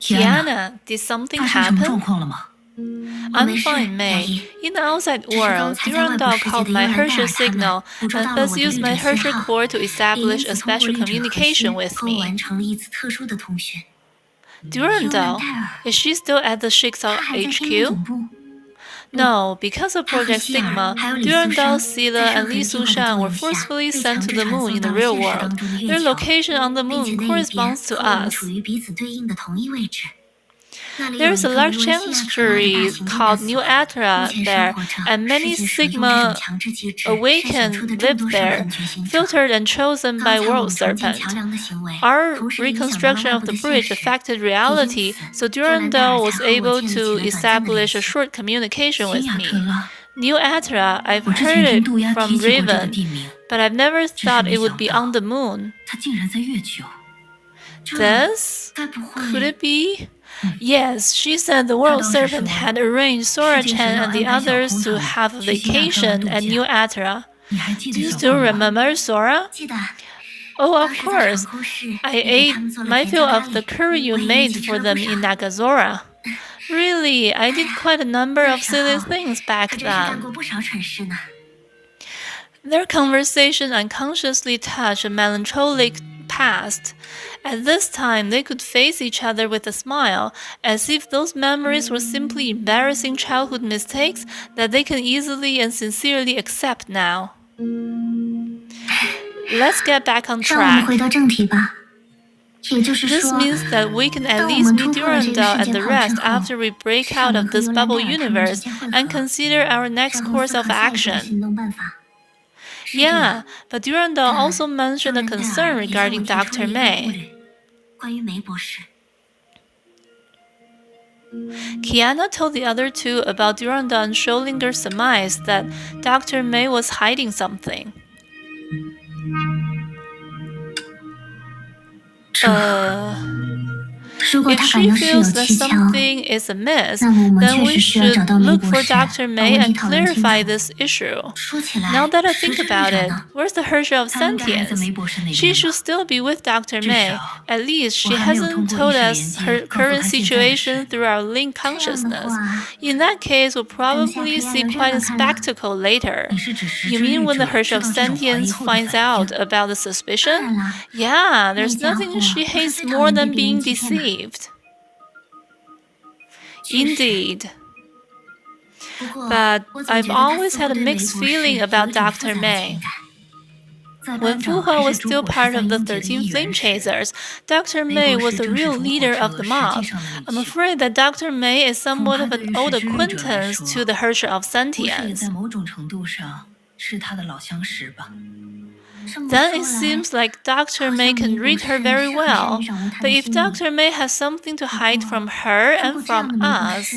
Kiana, did something 发生什么状 happen? 况了吗？ I'm fine, May. In the outside world, Durandal called my Herschel signal and thus used my Herschel core to establish a special communication with me. Durandal? Is she still at the Shixel HQ? No, because of Project Sigma, Durandal, Sila, and Li Sushan were forcefully sent to the moon in the real world. Their location on the moon corresponds to us. There's a large chancery called New Atra there, and many Sigma awakened lived there, filtered and chosen by World Serpent. Our reconstruction of the bridge affected reality, so Durandal was able to establish a short communication with me. New Atra, I've heard it from Raven, but I've never thought it would be on the moon. This? Could it be? Yes, she said the World Serpent had arranged Sora-chan and the others to have a vacation at New Atra. Do you still remember Sora? Oh, of course. I ate my fill of the curry you made for them in Nagazora. Really, I did quite a number of silly things back then. Their conversation unconsciously touched a melancholic past. At this time, they could face each other with a smile, as if those memories were simply embarrassing childhood mistakes that they can easily and sincerely accept now. Let's get back on track. This means that we can at least meet Durandal and the rest after we break out of this bubble universe and consider our next course of action. Yeah, but Durandal also mentioned a concern regarding Dr. May. Kiana told the other two about Durandal and Schrödinger's surmise that Dr. May was hiding something. If she feels that something is amiss, then we should look for Dr. May and clarify this issue. Now that I think about it, where's the Herschel of sentience? She should still be with Dr. May. At least she hasn't told us her current situation through our link consciousness. In that case, we'll probably see quite a spectacle later. You mean when the Herschel of sentience finds out about the suspicion? Yeah, there's nothing she hates more than being deceived. Indeed. But I've always had a mixed feeling about Dr. May. When Fuhua was still part of the 13 Flame Chasers, Dr. May was the real leader of the mob. I'm afraid that Dr. May is somewhat of an old acquaintance to the Herschel of Sentience. Then it seems like Dr. May can read her very well. But if Dr. May has something to hide from her and from us...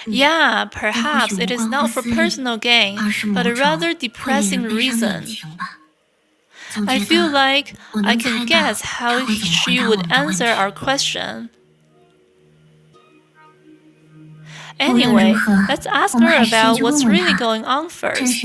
Yeah, perhaps it is not for personal gain, but a rather depressing reason. I feel like I can guess how she would answer our question. Anyway, let's ask her about what's really going on first.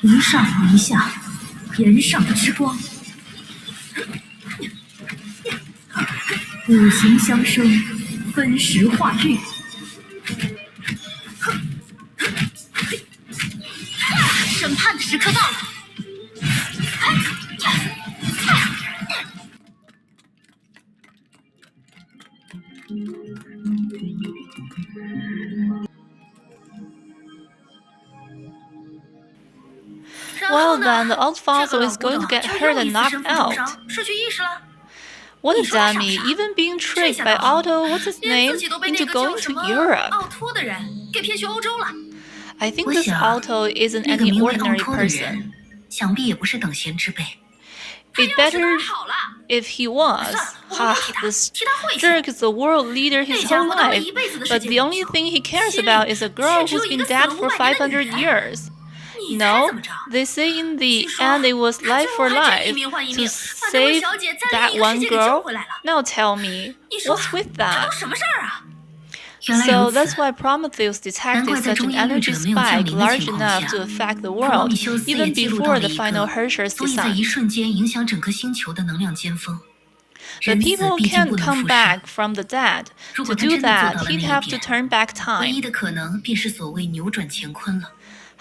一上一下，人上之光，五行相生，分时化日。审判的时刻到了。Well, then the old fossil is going to get hurt and knocked out. What a dummy, even being tricked by Otto, what's his name, into going to Europe. I think this Otto isn't any ordinary person. It better if he was. This jerk is the world leader his whole life, but the only thing he cares about is a girl who's been dead for 500 years. No, they say in the end it was life for life to save that one girl. Now tell me, what's with that? So that's why Prometheus detected such an energy spike large enough to affect the world, even before the final Herrscher's descent. The people can't come back from the dead. To do that, he'd have to turn back time.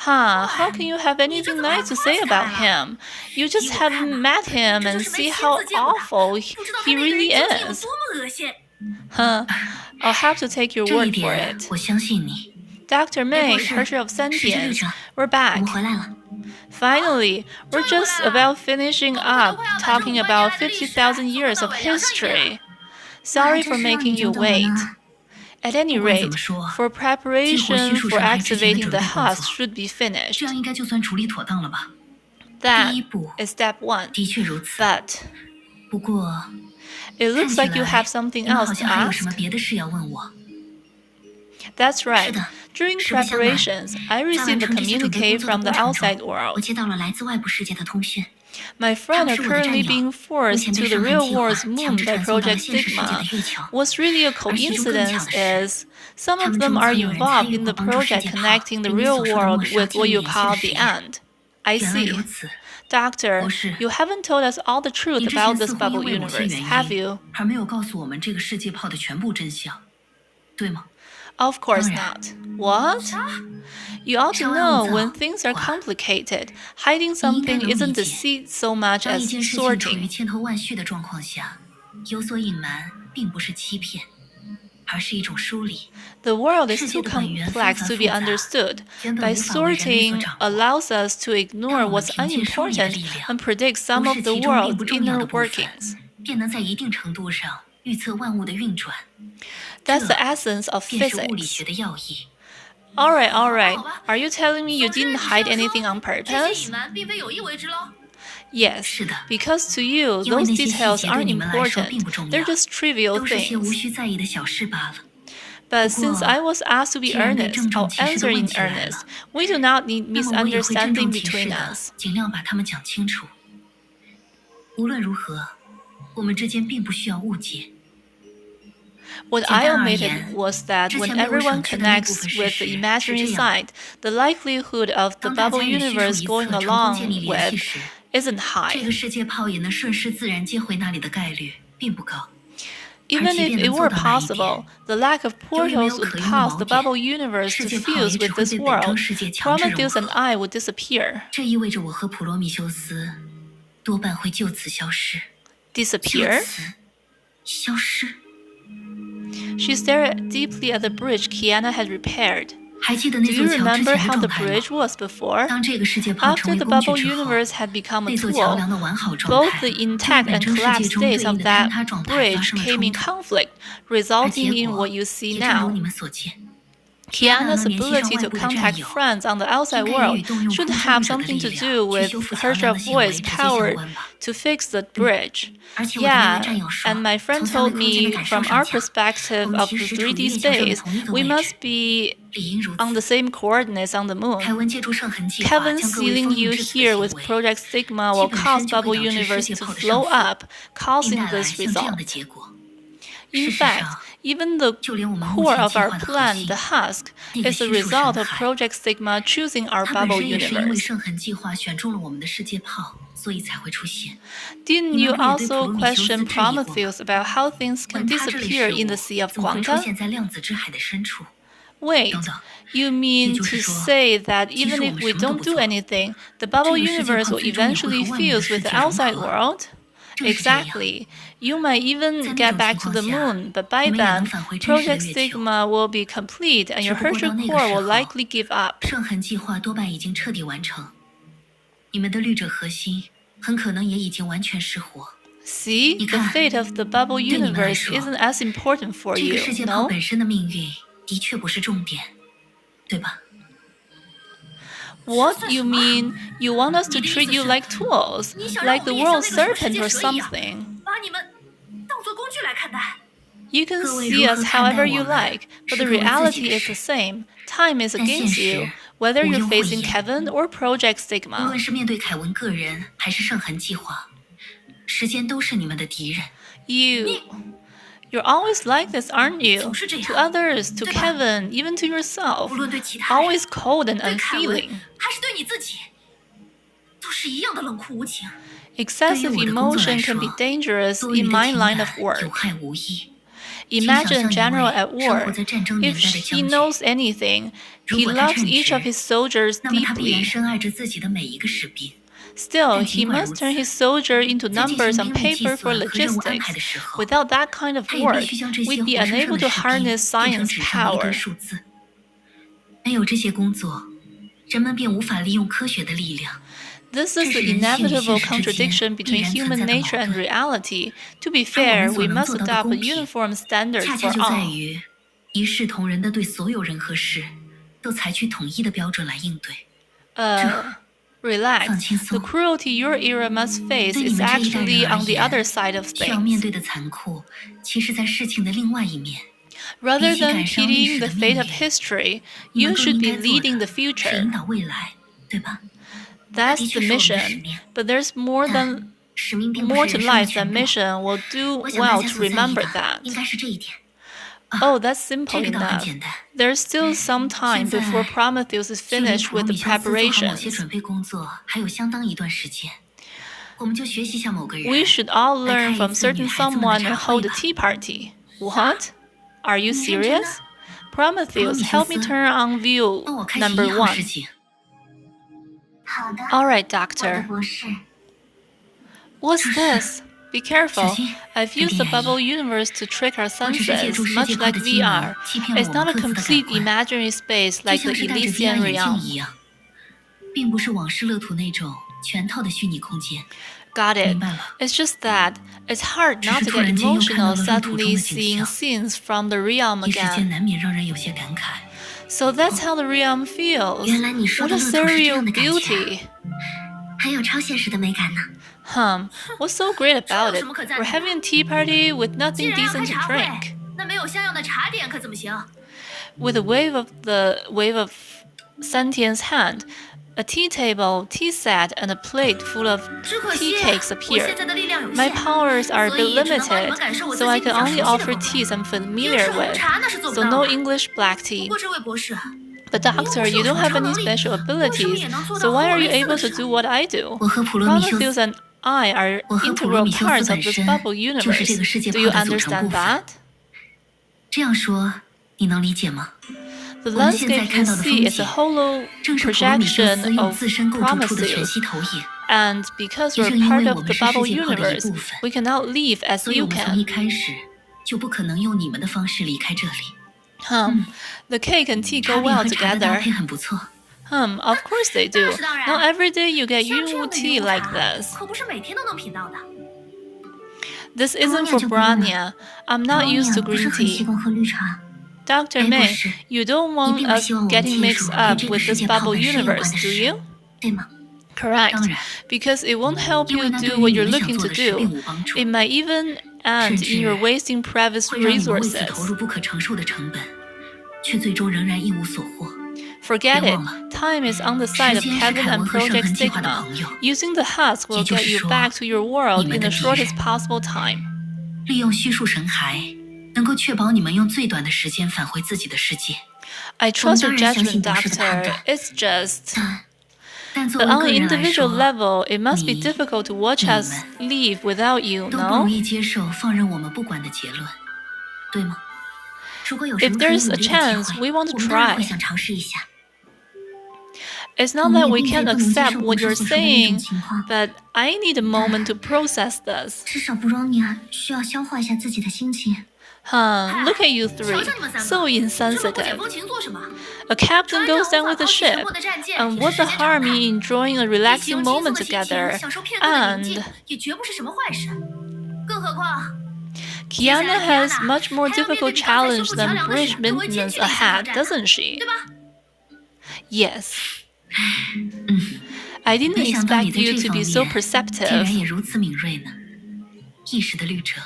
How can you have anything nice to say about him? You just haven't met him and see how awful he really is. I'll have to take your word for it. Dr. May, Herrscher of Sentience, we're back. Finally, we're just about finishing up talking about 50,000 years of history. Sorry for making you wait. At any rate, for preparation for activating the husk should be finished. That is step 1. But it looks like you have something else to ask. That's right. During preparations, I received a communique from the outside world. My friends are currently being forced to the real world's moon by Project Sigma. What's really a coincidence is some of them are involved in the project connecting the real world with what you call the end. I see. Doctor, you haven't told us all the truth about this bubble universe, have you? Of course not. What? You ought to know when things are complicated, hiding something isn't deceit so much as sorting. The world is too complex to be understood. By sorting allows us to ignore what's unimportant and predict some of the world's inner workings. That's the essence of physics. Alright. Are you telling me you didn't hide anything on purpose? Yes, because to you, those details aren't important. They're just trivial things. But since I was asked to be earnest, I'll answer in earnest. We do not need misunderstanding between us. What I omitted was that when everyone connects with the imaginary side, the likelihood of the bubble universe going along with isn't high. Even if it were possible, the lack of portals would cause the bubble universe to fuse with this world. Prometheus and I would disappear. Disappear? She stared deeply at the bridge Kiana had repaired. Do you remember how the bridge was before? After the bubble universe had become a tool, both the intact and collapsed states of that bridge came in conflict, resulting in what you see now. Kiana's ability to contact friends on the outside world should have something to do with Herrscher Voice's power to fix the bridge. Yeah, and my friend told me from our perspective of the 3D space, we must be on the same coordinates on the moon. Kevin sealing you here with Project Sigma will cause bubble universe to flow up, causing this result. In fact, even the core of our plan, the husk, is a result of Project Sigma choosing our bubble universe. Didn't you also question Prometheus about how things can disappear in the Sea of Quanta? Wait, you mean to say that even if we don't do anything, the bubble universe will eventually fuse with the outside world? Exactly. You might even get back to the moon, but by then, Project Sigma will be complete and your Herschel core will likely give up. See, the fate of the bubble universe isn't as important for you, no? What? You mean you want us to treat you like tools, like the world serpent or something? You can see us however you like, but the reality is the same. Time is against you, whether you're facing Kevin or Project Sigma. You're always like this, aren't you? To others, to Kevin, even to yourself. Always cold and unfeeling. Excessive emotion can be dangerous in my line of work. Imagine a general at war. If he knows anything, he loves each of his soldiers deeply. Still, he must turn his soldier into numbers on paper for logistics. Without that kind of work, we'd be unable to harness science power. This is the inevitable contradiction between human nature and reality. To be fair, we must adopt a uniform standard for all. Relax. The cruelty your era must face is actually on the other side of things. Rather than pitying the fate of history, you should be leading the future. That's the mission, but there's more to life than mission. We'll do well to remember that. Oh, that's simple enough. There's still some time before Prometheus is finished with the preparations. We should all learn from certain someone and hold a tea party. What? Are you serious? Prometheus, help me turn on view number 1. All right, Doctor. What's this? Be careful. I've used the bubble universe to trick our senses, much like VR. It's not a complete imaginary space like the Elysian realm. Got it. It's just that it's hard not to get emotional suddenly seeing scenes from the realm again. So that's how the realm feels. What a surreal beauty. What's so great about it? We're having a tea party with nothing decent to drink. With a wave of Sentien's hand, a tea table, tea set, and a plate full of tea cakes appear. My powers are a bit limited, so I can only offer teas I'm familiar with, so no English black tea. But doctor, you don't have any special abilities, so why are you able to do what I do? Prometheus and I are integral parts of this bubble universe. Do you understand that? The landscape you see is a hollow projection of Prometheus. And because we're part of the bubble universe, we cannot leave as you can. The cake and tea go well together. Of course they do. Not every day you get Yunwu tea like this. This isn't for Brania. I'm not used to green tea. Dr. May, you don't want us getting mixed up with this bubble universe, do you? Correct, because it won't help you do what you're looking to do. It might even end in your wasting precious resources. Forget it. Time is on the side of Kevin and Project Sigma. Using the husk will get you back to your world in the shortest possible time. 能够确保你们用最短的时间返回自己的世界。I trust your judgment, Doctor. It's just... But on an individual level, it must be difficult to watch us leave without you, no? 都不容易接受放任我们不管的结论，对吗？如果有什 If 么可以 there's 努 a 力的机 chance, 会， we want to 我们当然 try. 会想尝试一下。 It's not that we can't accept what you're saying, but I need a moment to process this. 至少 Bronya 需要消化一下自己的心情。 Look at you three, so insensitive. A captain goes down with the ship, and what's the harm in enjoying a relaxing moment together? And Kiana has much more difficult challenge than bridge maintenance ahead, doesn't she? Yes. I didn't expect you to be so perceptive. 竟然也如此敏锐呢，意识的旅者。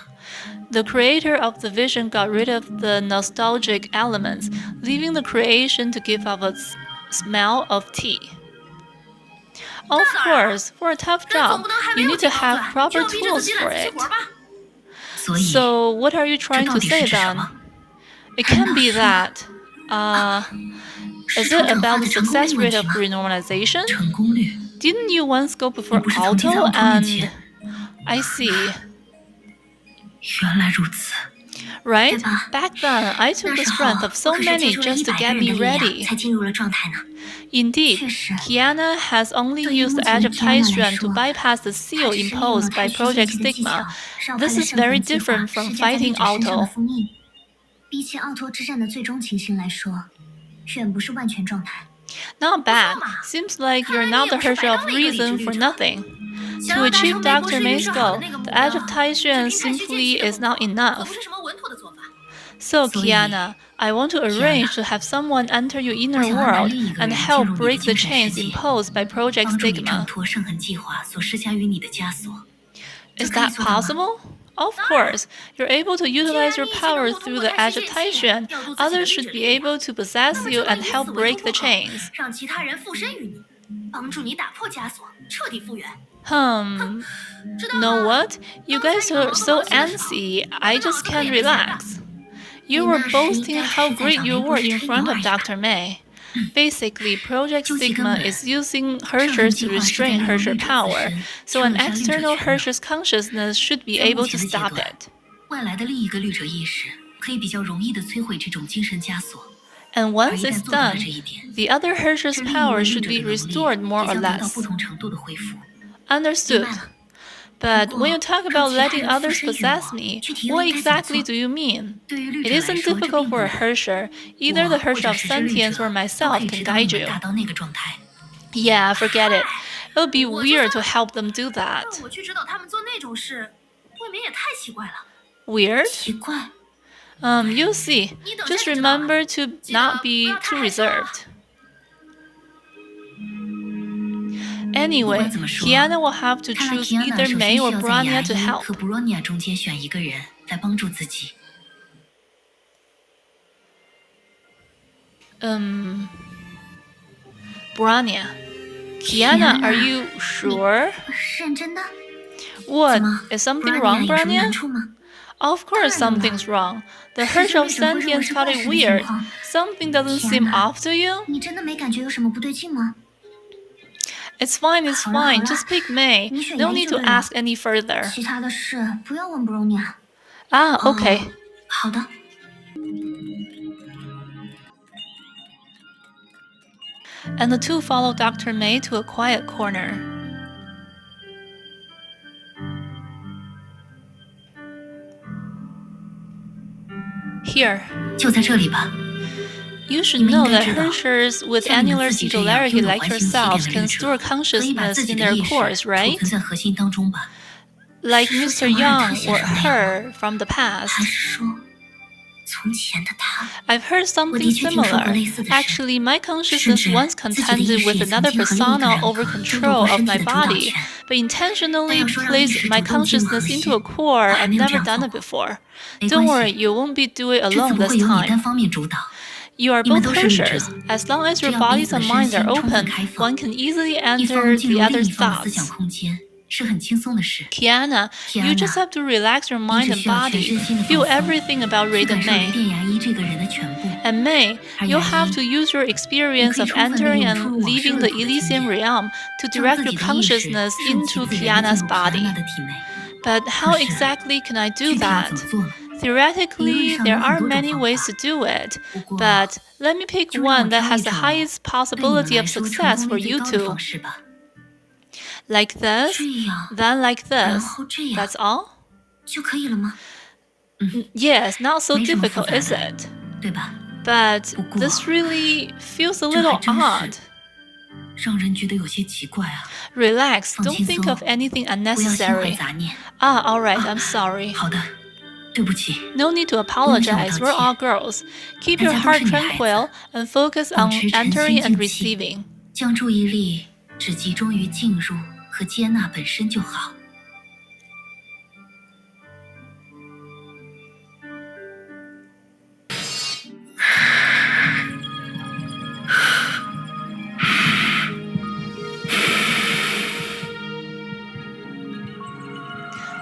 The creator of the vision got rid of the nostalgic elements, leaving the creation to give off a smell of tea. Of course, for a tough job, you need to have proper tools for it. So, what are you trying to say then? It can be that. Is it about the success rate of renormalization? Didn't you once go before Alto and... I see. 原来如此。 Right? Back then, I took the strength of so many just to get me ready. 才进入了状态呢。 Indeed, Kiana has only used the Edge of Taijuan to bypass the seal imposed by Project Stigma. This is very different from fighting Alto. 比起奥托之战的最终情形来说，远不是万全状态。 Not bad. Seems like you're not the Herrscher of reason for nothing. To achieve Dr. May's goal, the Edge of Taijuan simply is not enough. So, Kiana, I want to arrange to have someone enter your inner world and help break the chains imposed by Project Stigma. Is that possible? Of course, you're able to utilize your power through the Edge of Taijuan. Others should be able to possess you and help break the chains. Know what? You guys are so antsy, I just can't relax. You were boasting how great you were in front of Dr. May. Basically, Project Stigma is using Hershers to restrain Hersher power, so an external Hersher's consciousness should be able to stop it. And once it's done, the other Hersher's power should be restored more or less. Understood. But when you talk about letting others possess me, what exactly do you mean? It isn't difficult for a Hersher. Either the Hersher of Sentience or myself can guide you. Yeah, forget it. It would be weird to help them do that. Weird? You'll see. Just remember to not be too reserved. Anyway, Kiana will have to choose either May or Bronya to help. Bronya. Kiana, are you sure? What? Is something wrong, Bronya? Of course something's wrong. The Herrscher of Sentience got it weird. Something doesn't seem off to you? It's fine, it's fine. Just pick May. No need to ask any further. Okay. And the two follow Dr. May to a quiet corner. Here. You should know that Hershers with annular singularity like yourselves can store consciousness in their cores, right? Like Mr. Young or her from the past. I've heard something similar. Actually, my consciousness once contended with another persona over control of my body, but intentionally placed my consciousness into a core. I've never done it before. Don't worry, you won't be doing it alone this time. You are both Hershers. As long as your bodies and minds are open, one can easily enter the other's thoughts. Kiana, you just have to relax your mind and body, feel everything about Ray and May. And May, you'll have to use your experience of entering and leaving the Elysian realm to direct your consciousness into Kiana's body. But how exactly can I do that? Theoretically, there are many ways to do it, but let me pick one that has the highest possibility of success for you two. Like this, then like this. That's all? Yes, not so difficult, is it? But this really feels a little odd. Relax, don't think of anything unnecessary. Alright, I'm sorry. No need to apologize, we're all girls. Keep your heart tranquil and focus on entering and receiving. 将注意力只集中于进入和接纳本身就好。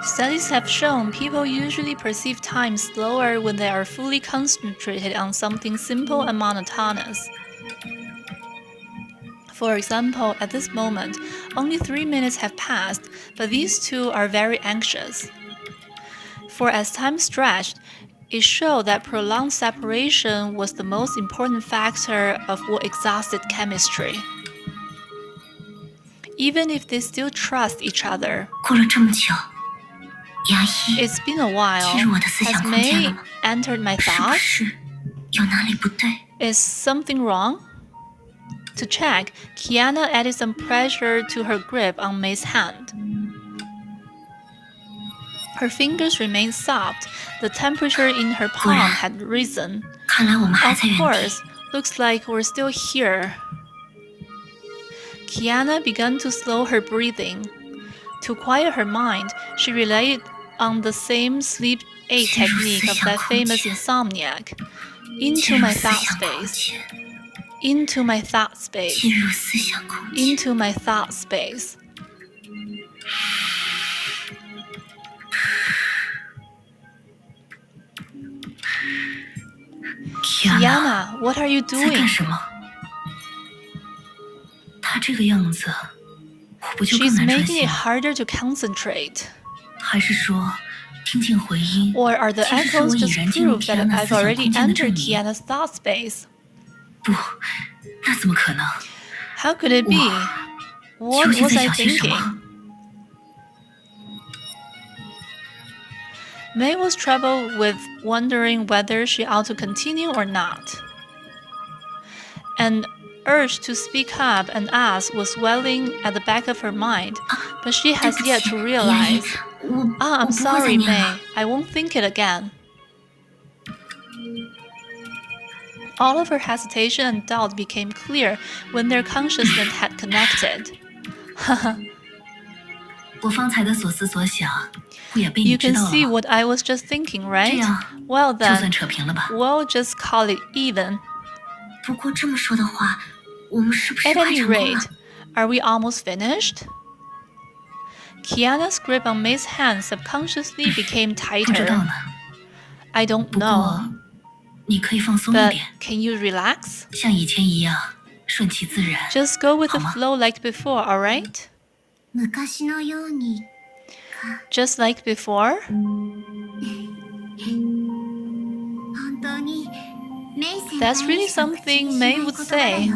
Studies have shown people usually perceive time slower when they are fully concentrated on something simple and monotonous. For example, at this moment, only 3 minutes have passed, but these two are very anxious. For as time stretched, it showed that prolonged separation was the most important factor of what exhausted chemistry. Even if they still trust each other. 过了这么久， It's been a while. Has May entered my thoughts? Is something wrong? To check, Kiana added some pressure to her grip on May's hand. Her fingers remained soft. The temperature in her palm had risen. Of course, looks like we're still here. Kiana began to slow her breathing. To quiet her mind, she relied on the same sleep aid technique of that famous insomniac. Into my thought space. Into my thought space. Into my thought space. Kiana, what are you doing? She's making it harder to concentrate. Or are the echoes just proof that I've already entered Kiana's thought space? How could it be? What was I thinking? May was troubled with wondering whether she ought to continue or not. An urge to speak up and ask was swelling at the back of her mind, but she has yet to realize. I'm sorry, May. I won't think it again. All of her hesitation and doubt became clear when their consciousness had connected. You can see what I was just thinking, right? Well then, we'll just call it even. At any rate, are we almost finished? Kiana's grip on May's hand subconsciously became tighter. I don't know. But can you relax? Just go with the flow like before, alright? Just like before? That's really something May would say.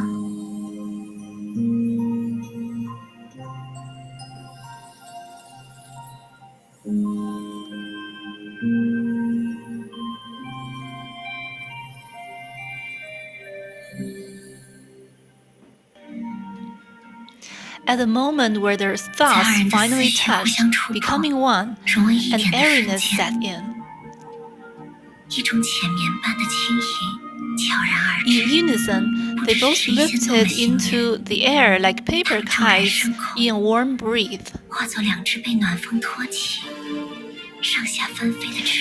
At the moment where their thoughts finally touched, becoming one, an airiness set in. In unison, they both lifted into the air like paper kites in a warm breeze.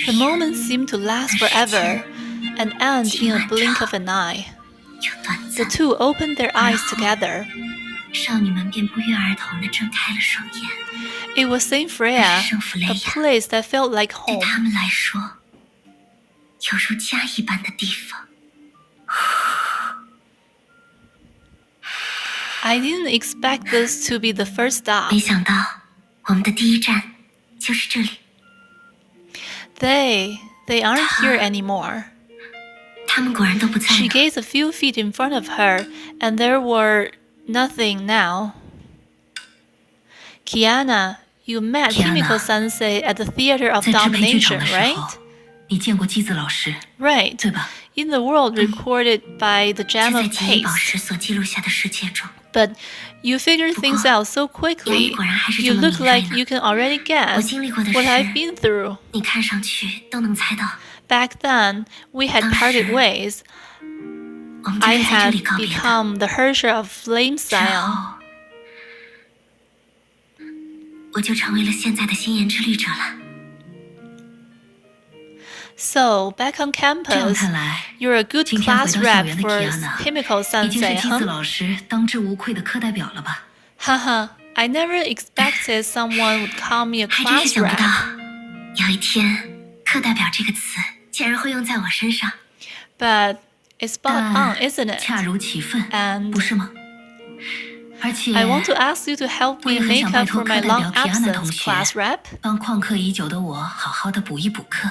The moment seemed to last forever and end in a blink of an eye. The two opened their eyes together. 少女们便不约而同地睁开了双眼。It was Saint Freya, a place that felt like 对 home. 他们来说，有如家一般的地方。I didn't expect this to be the first stop. 没想到，我们的第一站就是这里。They aren't here anymore. 他们果然都不在了。 She gazed a few feet in front of her, and there were nothing now. Kiana, you met Himiko Sensei at the Theater of Domination, right? 你见过姬子老师 Right. 对吧？ In the world recorded by the Gem 在 of 记忆宝 Paste. 石所记录下的世界中， But you figured things out so quickly. You look like you can already 我 guess 经历过的 what 事， I've been through. 你看上去都能猜到。 Back then, we had parted ways. 我们就 I 是在这 had 里告别的。 become the Hersher of Flame 之 Scion. 后，我就成为了现在的心言之律者了。 So, back on 这样 campus, 看来， you're a good 今天回 class 到校 rep 园的 for Kiana Himiko 已经是 Sensei, 姬子 huh? 老师当之无愧的课代表了吧？ Haha, I never expected someone would call me a 还真是 class 想不到 rep. 有一天“课代表”这个词竟然会用在我身上。 But it's spot on, 但 isn't 恰 it? 如其分， And 不是吗？而且 I want to ask you to help 我 me 也很 make 想拜 up 托 for 课 my 代表 long 皮安娜同 absence, 学 class rep. 帮旷课已久的我好好的补一补课。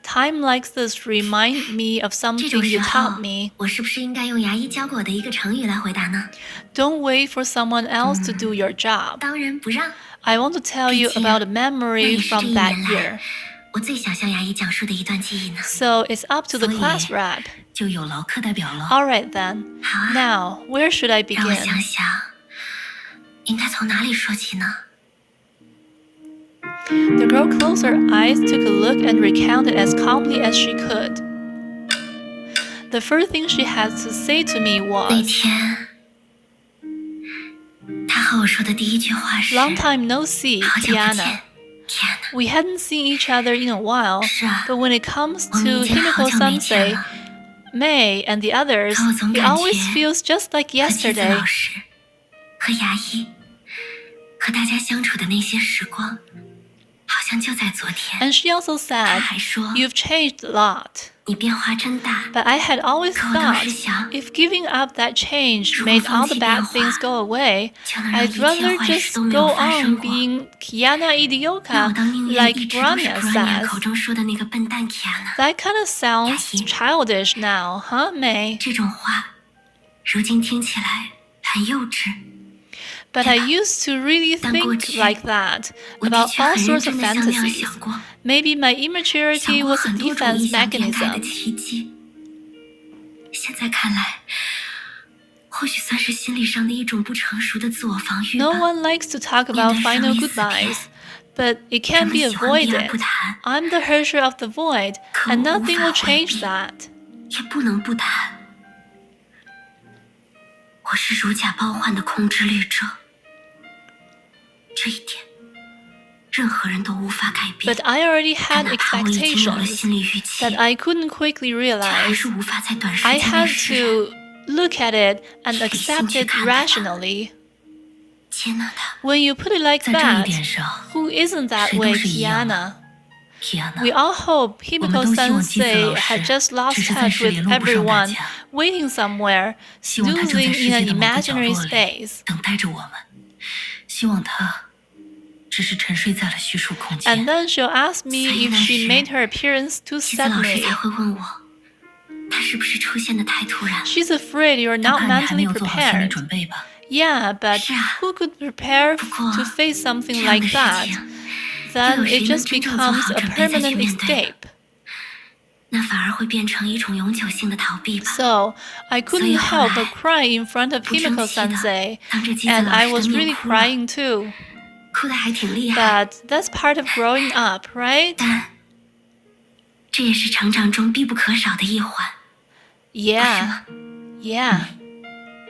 Time like this remind me of 这 something 种时 you 候 taught me. 我是不是应该用牙医教过我的一个成语来回答呢？ Don't wait for someone else to do your job. 当仁不让。 I want to tell you 毕竟， about a 那 memory 也是这 from 一 that 年来 year. 我最想向牙医讲述的一段记忆呢。 So it's up to the 所以 class rep. 就有劳课代表了。 Alright then. 好啊， Now, where should I 让我 begin? 想想，应该从哪里说起呢？ The girl closed her eyes, took a look, and recounted as calmly as she could. The first thing she had to say to me 那 was, 天，他和我说的第一句话是 Long time no see, 好久不 Kiana. 见，天哪！ We hadn't seen each other in a while, 是啊， but when it comes 我们 to 已经好 Himiko 久没见 Sensei, 了。 May, and the others, 可我总 it 感 always 觉 feels just like 和妻子 yesterday. 老师、和牙医、和大家相处的那些时光，好像就在昨天。 And she also 他 said, 还说 You've changed a lot. 你变化真大， But I had always 可我当 thought 时想， if giving up that change 如果 made 放 all the 弃 bad 变化， things go away, 就能让 I'd 一切 rather 坏事 just 都没有 go 发 on 生过。 being Kiana 那我 Idioka, 当宁愿 like 一直都是 Branya 普软眼 says. 口中说的那个笨蛋 Kiana。 That kind of sounds Yeah. childish now, huh, May? 这种话，如今听起来很幼稚。 But I used to really 但过 think 去 like that 我的 about 确 all 很认 sorts 真 of 地像那样 fantasies. 想过， Maybe my 想 immaturity 过 was a 很多种 defense 异想天开的 mechanism. 奇迹。现在看来，或许算是心理上的一种不成熟的自我防御 No 吧。 one likes to talk about 面对 final 生离死别， goodbyes, but it 人 can't 们 be 喜欢避而 avoided. 不谈， I'm the Hersher of the Void, 可 and 我无 nothing 法 will 回 change 避， that. 也不能不谈。我是如假包换的空之律者，这一点，任何人都无法改变。 But I already 但 had 哪怕我已经有了 expectations 心理预期， that I couldn't quickly 却还 realize. 是无法在短时 I 间内 had 释然。 to look at it and 理性 accept 去 it 看待它。 rationally. 接纳它， When you put it like 在这一 that, 点上 who isn't that 谁都 way, 是一样的。 Kiana? Kiana， We all hope 我们 Himiko 都希望姬子 Sensei 老 had 师 just 只 lost 是暂 touch 时 with 联络不上大 everyone, 家， waiting somewhere, 希望他就在 snoozing 世 in 界 an 的某个角 imaginary 落里 space. 等待着我们。希望他只是沉睡在了虚数空 And 间。 then she'll ask me 所以 if 那 she 时 made her appearance too 姬子老师 suddenly. 才会问我，他是不是出现的太突然？ She's afraid you're 他 not 怕你还没 mentally 有做好心理 prepared. 准备吧？ Yeah, but 是啊。 who could prepare 不过 to face something 这样 like 的事 that? 情， Then 又有谁 it 能 just 真正做 becomes 好 a 准备再去 permanent 面对？ escape. 那反而会变成一种永久性的逃避吧。 So I couldn't help 后来 but cry in front of 不争 Himiko 气的 Sensei, 当着姬子 and 老 I 师 was 的面 really 哭了， crying too. 哭得还挺厉害。 But that's part of growing up, right? 但这也是成长中必不可少的一环，不是 Yeah, 吗？ yeah.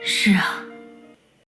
是啊，